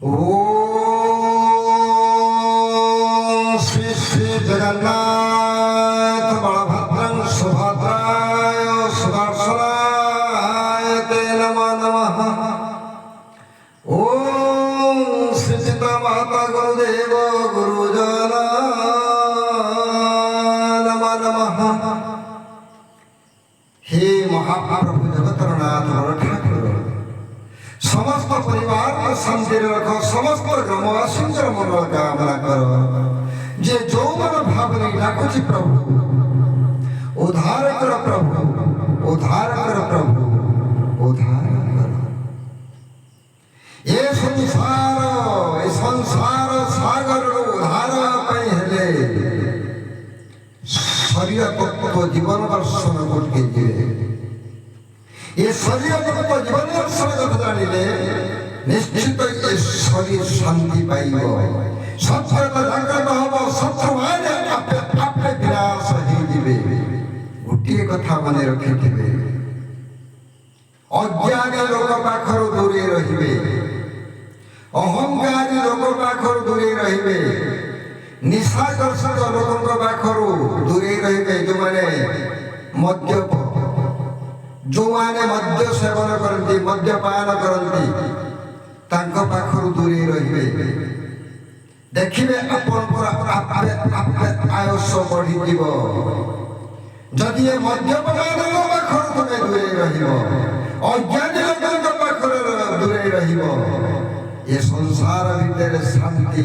ओम श्री श्री जगन्नाथ बलभद्रं सुभद्राय सुदर्शनाय ते नमो नमः। ओम श्री सीता माता गुरुदेव गुरुजन नमो नमः। हे महाप्रभु जगतरनाथ ठाकुर समस्त परिवार को शांति रखो, समस्त ग्रामवासी मन कामना करो। जे जो मन भाव नहीं डाकुची प्रभु उद्धार कर, प्रभु उद्धार कर, प्रभु उद्धार कर। ये संसार सागर उद्धार हेले शरीर तत्व जीवन दर्शन करके ये शरीर तत्व जीवन दर्शन कथा जानिले निश्चित ये शरीर शांति पाइब, सत्यता जागृत हम, शत्रु माने आपे आपे विनाश हो जिवे। गोटे कथा मन रखिथिबे, अज्ञानी लोक पाखर दूरे रहिबे, अहंकारी लोक पाखर दूरे रहिबे, निशाग्रस्त लोक पाखर दूरे रहिबे। जो माने मद्यप, जो माने मद्य सेवन करती, मद्यपान करती, तांको पाखरु दूरे रहिबे। देखिबे आपनकर आपे आपे आयुष बढ़ी जीव। जदि ये मद्यपान लोक पाखरु तुमे दूरे रहिबो, अज्ञानी लोक पाखरु दूरे रहिबो, ये संसार भितर शांति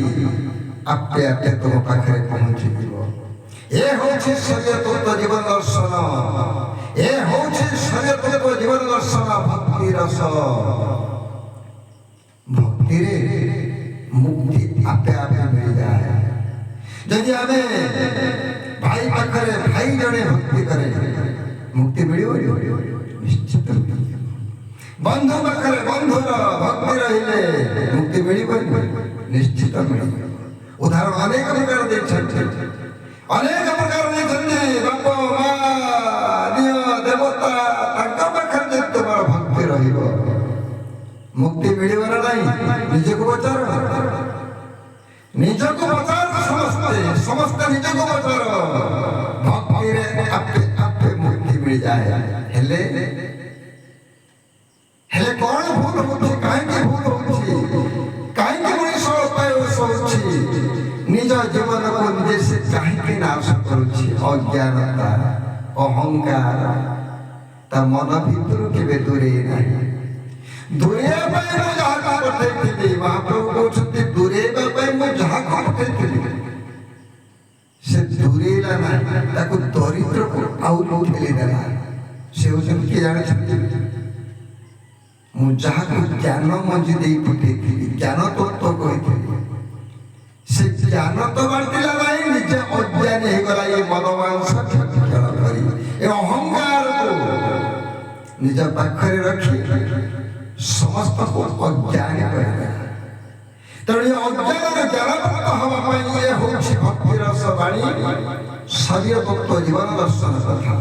आपे आपे तुम पाखरे पहुंची जीव। ये होछि शरीर तत्व जीवन दर्शन, ये होछि शरीर तत्व जीवन दर्शन भक्ति रस। भक्ति रे मुक्ति आपे आपे मिल जाए। यदि आमे भाई पाखरे भाई जने भक्ति करे मुक्ति मिलिबो निश्चित। बंधु पाखरे बंधुर भक्ति रहिले मुक्ति मिलिबो निश्चित मिलिबो। उदाहरण अनेक प्रकार देखछन्ति, अनेक प्रकार देखछन्ति। बाप मां दियो देवता तांका पाखरे जे तुमार भक्ति रहिबो मुक्ति मिलिबो ना नहीं। निजको बचार, निजको बचार, समस्त निजको बचार। भक्ति रे आपे आपे मुक्ति मिल जाए। हेले हेले कौन भूल होछि, काहे भूल होछि, काहे मनीष उपाय होछि, निज जीवन को निजे से काहे नाश करुछि। अज्ञानता अहंकार ता मन भीतर केबे दूरे नहीं। दूरे पाई मु जहा पठैथिली, महाप्रभु कहउछथि दूरे पाई मु जहा पठैथिली से दूरेला ना, ताको दरिद्र को आउ ठेली देला। से होछन के जाने छथि मु जहा ज्ञान मंजी देई पठैथिली, ज्ञान तत्व कहिथिली, से ज्ञान तो बांटिला नहीं, निजे अज्ञानी हे गला। ये मनोमांस खेल करी ए अहंकार को निज पाखरे रखी समस्त को अज्ञानी करे। तेणु ये अज्ञान ज्ञानवंत हवा पाई ये होछि भक्ति रस बाणी शरीर तत्व जीवन दर्शन कथा।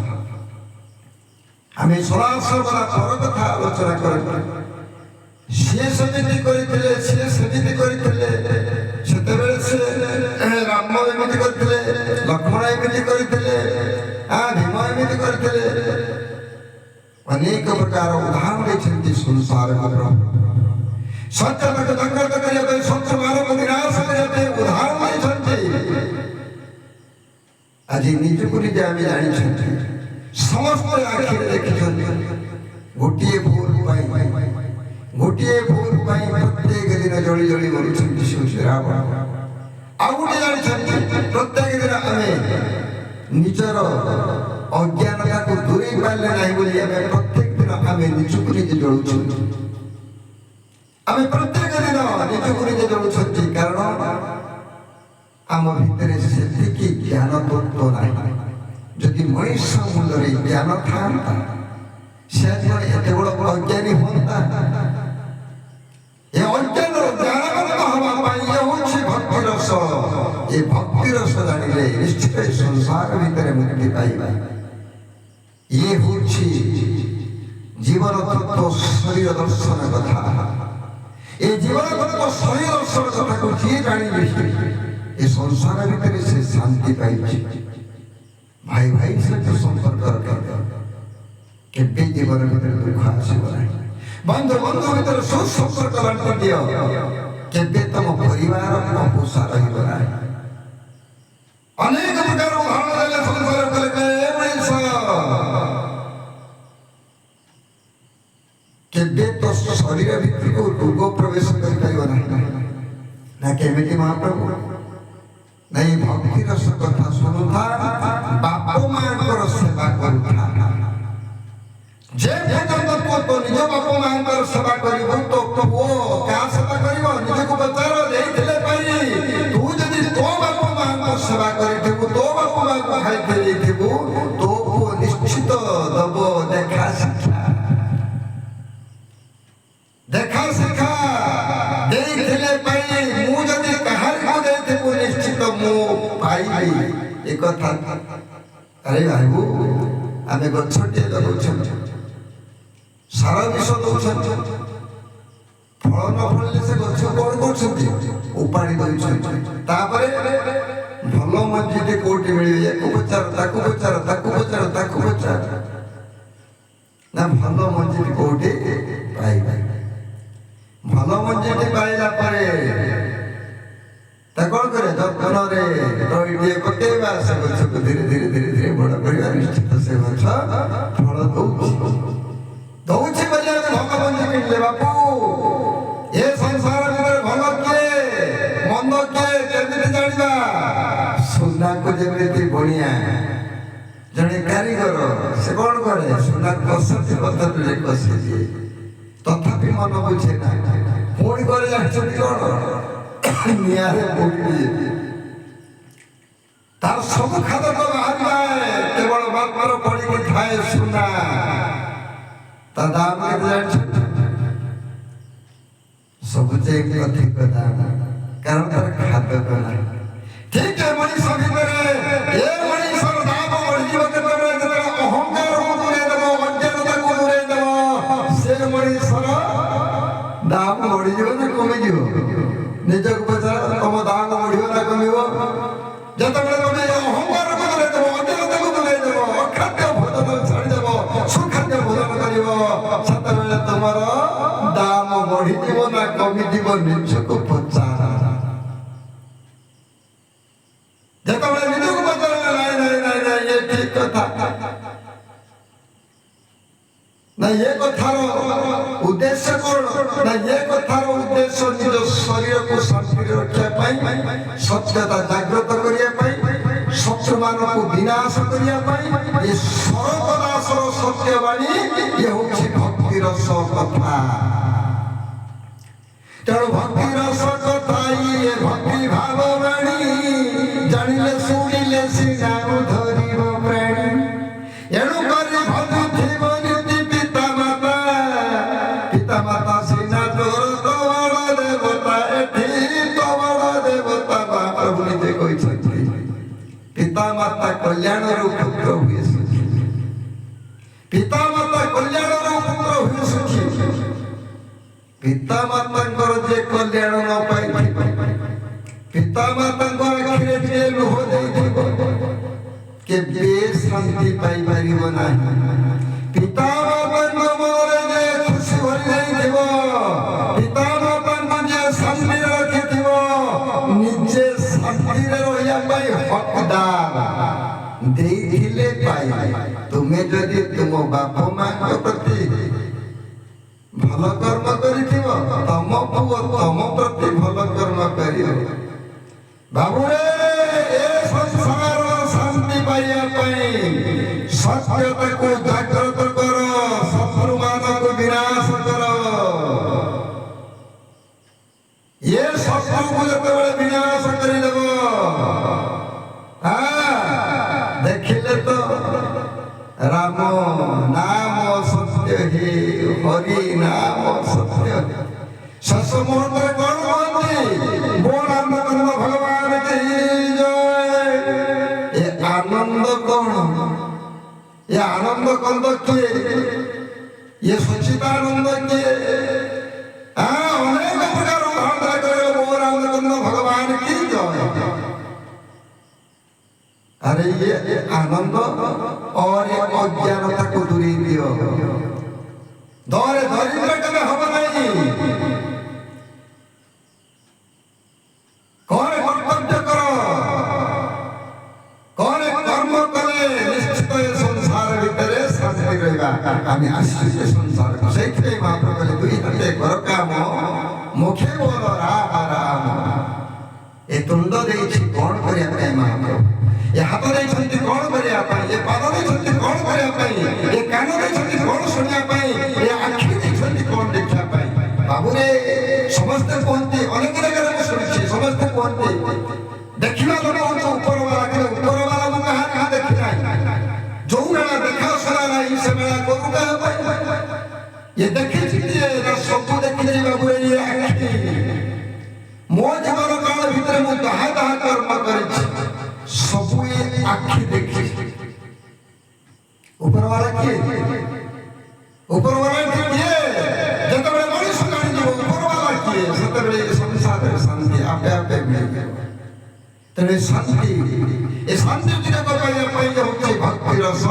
आमे सरासर बला पर कथा आलोचना करू। से समिति करिथिले, से समिति करिथिले, सेतेबेले से राम एमिति करिथिले, लक्ष्मण एमिति करिथिले, भीम एमिति करिथिले। अनेक प्रकार उदाहरण देछन्ति संसार में। सत्यता को जागृत करिया पे, सत्य मार्ग को विनाश करिया पे उदाहरण देछन्ति। आज निजको निजे आमे जानिछन्ति, समस्त आखिर देखिछन्ति। गोटिए भूल पाई प्रत्येक दिन जड़ी जड़ी मरुछन्ति शिव रावण। आउ गोटे जानिछन्ति प्रत्येक दिन आमे निजर अज्ञानता को दूरे पाले नहीं बोली आमे प्रत्येक दिन आमे निजको निजे जळुछन्ति। आमे प्रत्येक दिन निजको निजे जळुछन्ति, कारण आम भितरे सेतिकी ज्ञान तत्व नाही। जदि मनुष्य मूलरे ज्ञान थांता से एते बड़ अज्ञानी होता। ये अज्ञान ज्ञानवंत हवा पाई ये होछि भक्ति रस। ये भक्ति रस जानिले निश्चित संसार भितर मुक्ति पाइबा। ये होछि जीवन तत्व शरीर दर्शन कथा। ଏ ଜୀବନ ଶରୀର କଥାକୁ ଯିଏ ଜାଣିବେ ଏ ସଂସାର ଭିତରେ ସେ ଶାନ୍ତି ପାଇଛି। ଭାଇ ଭାଇ ସହିତ ସମ୍ପର୍କ ରଖିବ, କେବେ ଜୀବନ ଭିତରେ ଦୁଃଖ ଆସିବ ନାହିଁ। ବନ୍ଧୁ ବନ୍ଧୁ ଭିତରେ ସୁସମ୍ପର୍କ ବାଣ୍ଟି ଦିଅ, କେବେ ତମ ପରିବାର ଅପୋଷା ରହିବ ନାହିଁ। ଅନେକ ପ୍ରକାର ଉଦାହରଣ ଦେଲେ ସଂସାର କଲେ କେବେ ତ ଶରୀର ଭିତରକୁ ରୋଗ ପ୍ରବେଶ କରିପାରିବ ନାହିଁ। ନା କେମିତି ମହାପ୍ରଭୁ? ନାଇଁ ଭକ୍ତିର କଥା ଶୁଣୁଥା, ବାପ ମାଙ୍କର ସେବା କରୁଥା। ଯେ ପର୍ଯ୍ୟନ୍ତ ତୁ ନିଜ ବାପ ମାଙ୍କର ସେବା କରିବୁ, ତୋ ପୁଅ କାହା ସେବା କରିବ? ନିଜକୁ ପଚାର ଦେଇଥିଲେ ପାଇ। ତୁ ଯଦି ତୋ ବାପ ମାଙ୍କର ସେବା କରିଥିବୁ, ତୋ ବାପ ମାଙ୍କୁ ଖାଇତେ ଦେଇଥିବୁ, ତୋ ପୁଅ ନିଶ୍ଚିତ ଦବ ଦେଖା ଶିକ୍ଷା। ଦେଖା ଶିକ୍ଷା ଦେଇଥିଲେ ପାଇ, ମୁଁ ଯଦି କାହାରିକୁ ଦେଇଥିବୁ ନିଶ୍ଚିତ ମୁଁ ପାଇବି। ଏ କଥା ଆରେ ଭାଇବୁ, ଆମେ ଗଛଟିଏ ଲଗାଉଛନ୍ତି, ସାର ବିଷ ଦଉଛନ୍ତି, ଫଳ ନ ଫଳିଲେ ସେ ଗଛ କଣ କରୁଛନ୍ତି? ଉପାଡ଼ି ଦଉଛନ୍ତି। ତାପରେ ଭଲ ମଞ୍ଜିଟି କୋଉଠି ମିଳିବ? ୟାକୁ ପଚାର, ତାକୁ ପଚାର, ତାକୁ ପଚାର, ତାକୁ ପଚାର, ନା ଭଲ ମଞ୍ଜିଟି କୋଉଠି ପାଇବେ? ଭଲ ମଞ୍ଜିଟି ପାଇଲା ପରେ ତା କଣ କରେ? ଯତ୍ନରେ ଟିକେ ପକେଇବା, ସେ ଗଛକୁ ଧୀରେ ଧୀରେ ଧୀରେ ଧୀରେ ବଡ଼ କରିବା। ନିଶ୍ଚିତ ସେ ଗଛ ଫଳ ଦଉଛି ବୋଲି ଆମେ ଭଲ ମଞ୍ଜି କିଣିଲେ। ବାପୁ, ଏ ସଂସାର ଭିତରେ ଭଲ କିଏ ମନ୍ଦ କିଏ କେମିତି ଜାଣିବା? ସୁନାକୁ ଯେମିତି ବଣିଆ ଜଣେ କାରିଗର, ସେ କଣ କରେ? ସୁନା କଷନ୍ତି ପଥରରେ କଷି ଦିଏ, ତଥାପି ମନ ବୁଝେ ନା। ପୁଣି କରି ଜାଣିଛନ୍ତି କଣ? ନିଆଁରେ ପୋଡ଼ି ଦିଏ। ତାର ସବୁ ଖାଦକ ବାହାରିଯାଏ, କେବଳ ମାତ୍ର ପଡ଼ିକି ଥାଏ ସୁନା। ତା ଦାମ କେତେ ଜାଣିଛନ୍ତି? ସବୁ ଚାଇତେ ଅଧିକ ଦାମ, କାରଣ ତାର ଖାଦକ ନାହିଁ। ଠିକ ଏ ମଣିଷ ଭିତରେ ଏ ମଣିଷର ଦାମ ବଢ଼ିଯିବ କେତେବେଳେ? ଯେତେବେଳେ ଅହଙ୍କାରକୁ ଦୂରେଇ ଦେବ, ଅଜ୍ଞାନତାକୁ ଦୂରେଇ ଦେବ, ସେ ମଣିଷର ଦାମ ବଢ଼ିଯିବ ନା କମିଯିବ? ନିଜକୁ ପଚାର, ତମ ଦାମ ବଢ଼ିବ ନା କମିବ? ଯେତେବେଳେ ତମେ ଅହଙ୍କାରକୁ ଦୂରେଇ ଦେବ, ଅଜ୍ଞାନତାକୁ ଦୂରେଇ ଦେବ, ଅଖାଦ୍ୟ ଭୋଜନ ଛାଡ଼ିଦେବ, ସୁଖାଦ୍ୟ ଭୋଜନ କରିବ, ସେତେବେଳେ ତମର ଦାମ ବଢ଼ିଯିବ ନା କମିଯିବ? ନିଜକୁ ପଚାର। ଯେତେବେଳେ ନିଜକୁ ପଚାର, ନାଇଁ ନାଇଁ ନାଇଁ ନାଇଁ ଏ ଠିକ କଥା ନା, ଏ କଥାର ଉଦ୍ଦେଶ୍ୟ କଣ? ନା ଏ କଥାର ଉଦ୍ଦେଶ୍ୟ ନିଜ ଶରୀରକୁ ଶାନ୍ତିରେ ରଖିବା ପାଇଁ, ସତ୍ୟତା ଜାଗ୍ରତ କରିବା ପାଇଁ, ଶତ୍ରୁମାନଙ୍କୁ ବିନାଶ କରିବା ପାଇଁ। ଏ ସର୍ବନାଶର ସତ୍ୟବାଣୀ, ଇଏ ହଉଛି ଭକ୍ତିର କଥା। ତେଣୁ ଭକ୍ତିର କଥା, ଇଏ ଭକ୍ତି ଭାବ ବାଣୀ, ଜାଣିଲେ ଶୁଣିଲେ ସିନା ଧରିବ ପ୍ରାଣୀ। ଏଣୁ କରି ଭଜୁଥିବ ନିତି ପିତା ମାତା, ପିତା ମାତା ସିନା ତୋର ତ ବଡ଼ ଦେବତା, ଏଠି ତ ବଡ଼ ଦେବତା। ମହାପ୍ରଭୁ ନିଜେ କହିଛନ୍ତି, ପିତା ମାତା କଲ୍ୟାଣରୁ ପୁତ୍ର ହୁଏ ସୁଖୀ। ପିତା ମାତା କଲ୍ୟାଣରୁ ପୁତ୍ର ହୁଏ ସୁଖୀ। ପିତା ମାତାଙ୍କର ଯେ କଲ୍ୟାଣ ନ ପାଇଥିବ, ପିତା ମାତାଙ୍କ ଆଖିରେ ଯିଏ ଲୁହ ଦେଇଥିବ, କେବେ ଶାନ୍ତି ପାଇପାରିବ ନାହିଁ। ପିତା ମାତାଙ୍କ ମନରେ ଯେ ଖୁସି ଭରି ଯାଇଥିବ, ପିତା ମାତାଙ୍କୁ ଯେ ଶାନ୍ତିରେ ରଖିଥିବ, ନିଜେ ଶାନ୍ତିରେ ରହିବା ପାଇଁ ହକଦାର, ଦେଇଥିଲେ ପାଇବେ। ତୁମେ ଯଦି ତୁମ ବାପ ମାଙ୍କ ପ୍ରତି ଭଲ କର୍ମ କରିଥିବ, ତମ ପୁଅ ତମ ପ୍ରତି ଭଲ କର୍ମ କରିବ। ବାବୁରେ, ଏ ସଂସାର ଶାନ୍ତି ପାଇବା ପାଇଁ ସତ୍ୟତାକୁ ଜାଗ୍ରତ କର, ଶତ୍ରୁମାନଙ୍କୁ ବିନାଶ କର। ଏ ଶତ୍ରୁକୁ ଯେତେବେଳେ ବିନାଶ କରିଦେବ, ଦେଖିଲେ ତ ରାମ ନାମ ସତ୍ୟ হে, হরি নাম সত্য। শেষ মুহূর্তে কোন বলছি? বল আনন্দ ভগবান কি জয়। এ আনন্দ কোন? এ আনন্দ কন্দ কে? এ সচিতানন্দ কে? অনেক आनंद और ये अज्ञानता को दूरी दियो दौरे दरिद्र कभी हम नहीं कौन कर्तव्य करो कौन कर्म करे निश्चित संसार भीतर शांति रहेगा आम आश्चर्य संसार से महाप्रभु कहले दुई हाथे घर काम मुखे बोल राम राम ए तुंड देछि कौन करिया पे महाप्रभु ये हाथ देछि कौन करिया पे ये पाद देछि कौन करिया पे ये कान देछि कौन सुनिया पे ये आँखि देछि कौन देखिया पे बाबू रे समस्त कहते अनेक जगह सुनिछि समस्त कहते देखिला लोक ऊपर वाला के ऊपर वाला को कहां देखि नाही जो मेला देखा सला नहीं से मेला करू का ये देखि ये सब देखि रे बाबू ये आँखि मो जीवन काल भीतर मु दहा दहा कर्म करिछि सबु ये आँखि देखि ऊपर वाला किए ऊपर वाला किए जतबे मनुष्य जानि जो ऊपर वाला किए सतबे संसार शांति आपे आपे मिले तने शांति ए शांति जिने को पाइया पाइया होछि भक्ति रस